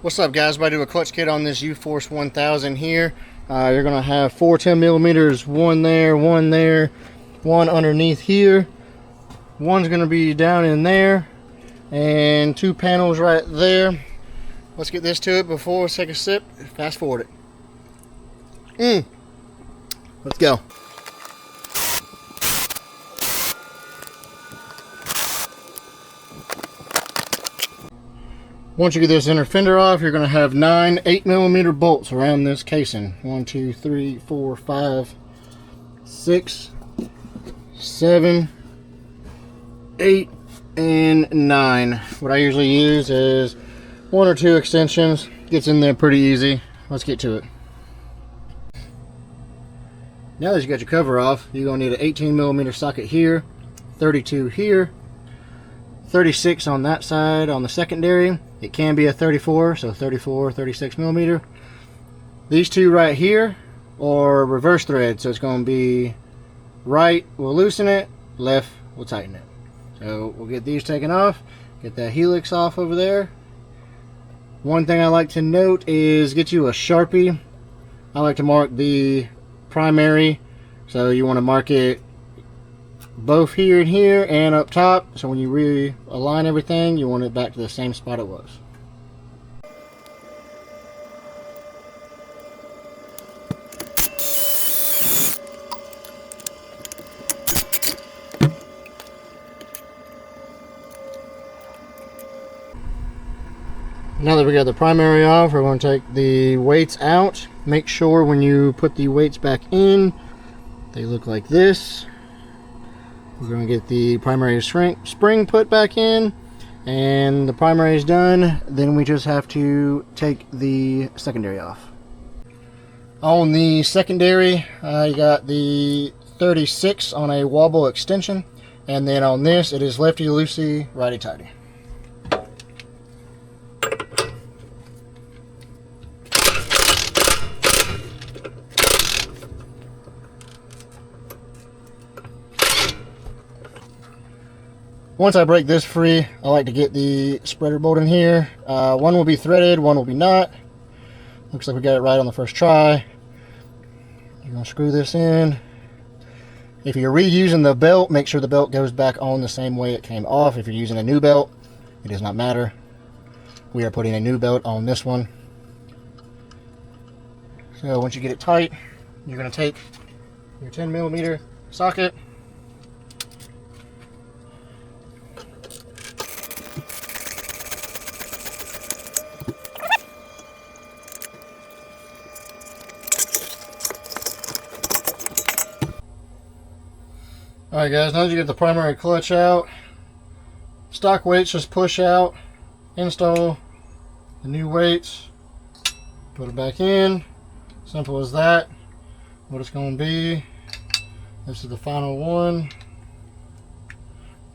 What's up, guys? About to do a clutch kit on this Uforce 1000 here. You're going to have 4 10mm, one there, one underneath here. One's going to be down in there, and 2 panels right there. Let's get this to it before we take a sip. Fast forward it. Let's go. Once you get this inner fender off, you're going to have 9 8mm bolts around this casing. 1, 2, 3, 4, 5, 6, 7, 8, and 9. What I usually use is 1 or 2 extensions. Gets in there pretty easy. Let's get to it. Now that you got your cover off, you're going to need an 18mm socket here, 32 here, 36 on that side on the secondary. It can be a 34, so 34, 36mm. These two right here are reverse thread, so it's going to be right, we'll loosen it, left, we'll tighten it. So we'll get these taken off, get that helix off over there. One thing I like to note is get you a Sharpie. I like to mark the primary, so you want to mark it both here and here and up top, so when you realign everything, you want it back to the same spot it was. Now that we got the primary off, we're going to take the weights out. Make sure when you put the weights back in, they look like this. We're going to get the primary spring put back in, and the primary is done. Then we just have to take the secondary off. On the secondary, I got the 36 on a wobble extension, and then on this it is lefty loosey, righty tighty. Once I break this free, I like to get the spreader bolt in here. One will be threaded, one will be not. Looks like we got it right on the first try. You're going to screw this in. If you're reusing the belt, make sure the belt goes back on the same way it came off. If you're using a new belt, it does not matter. We are putting a new belt on this one. So once you get it tight, you're going to take your 10mm socket, Alright guys, now that you get the primary clutch out, stock weights just push out, install the new weights, put it back in, simple as that. What it's going to be, this is the final one.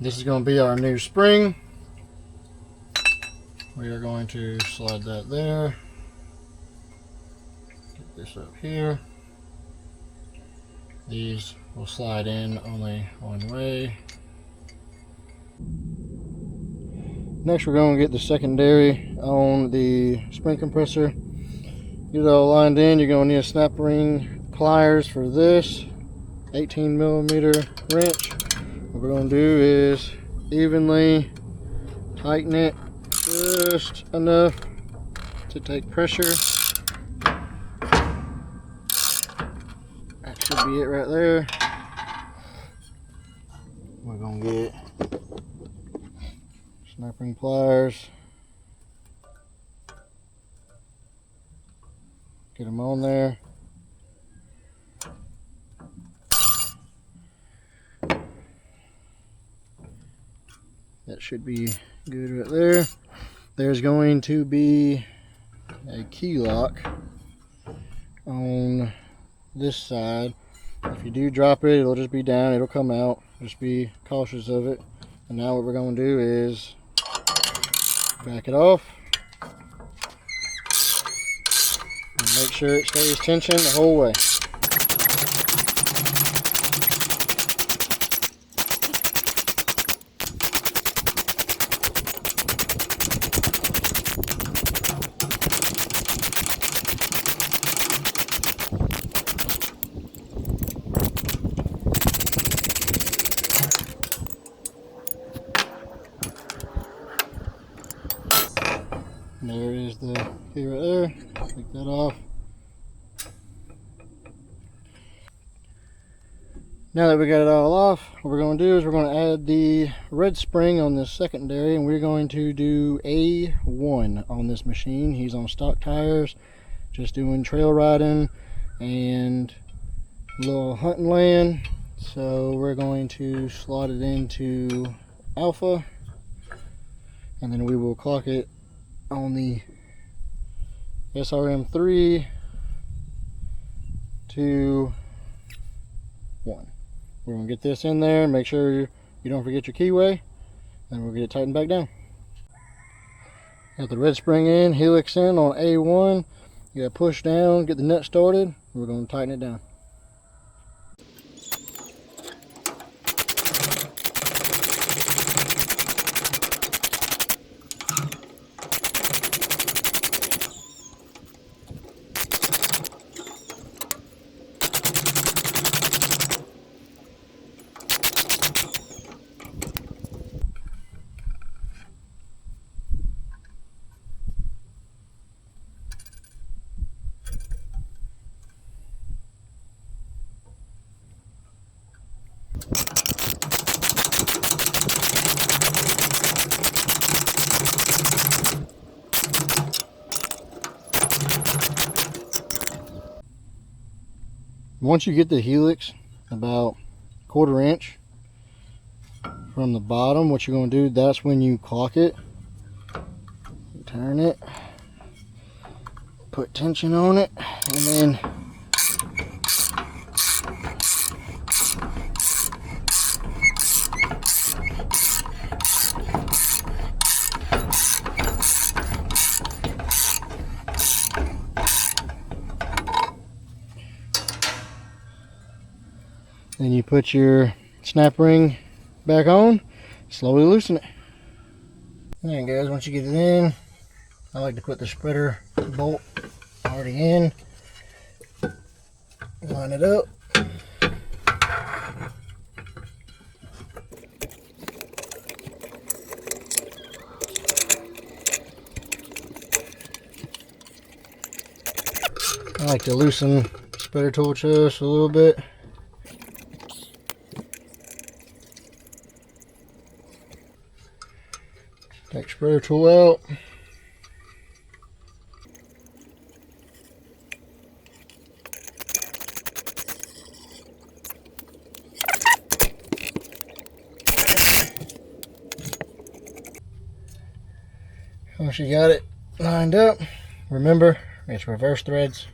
This is going to be our new spring. We are going to slide that there, get this up here. These will slide in only one way. Next we're going to get the secondary on the spring compressor. Get it all lined in. You're going to need a snap ring pliers for this 18mm wrench. What we're going to do is evenly tighten it just enough to take pressure. Should be it right there. We're gonna get snap ring pliers, get them on there. That should be good right there. There's going to be a key lock on this side. If you do drop it, it'll just be down, it'll come out. Just be cautious of it. And now what we're going to do is back it off and make sure it stays tension the whole way. There is the key right there. Take that off. Now that we got it all off, what we're going to do is we're going to add the red spring on this secondary, and we're going to do A1 on this machine. He's on stock tires, just doing trail riding and a little hunting land. So we're going to slot it into alpha, and then we will clock it on the SRM3 to 1. We're going to get this in there, make sure you don't forget your keyway, and we'll get it tightened back down. Got the red spring in, helix in on A1. You got to push down, get the nut started. We're going to tighten it down. Once you get the helix about 1/4 inch from the bottom, what you're going to do, that's when you clock it. Turn it, put tension on it, and then you put your snap ring back on, slowly loosen it. And guys, once you get it in, I like to put the spreader bolt already in, line it up. I like to loosen the spreader tool just a little bit. Take spreader tool out. Once you got it lined up, remember it's reverse threads.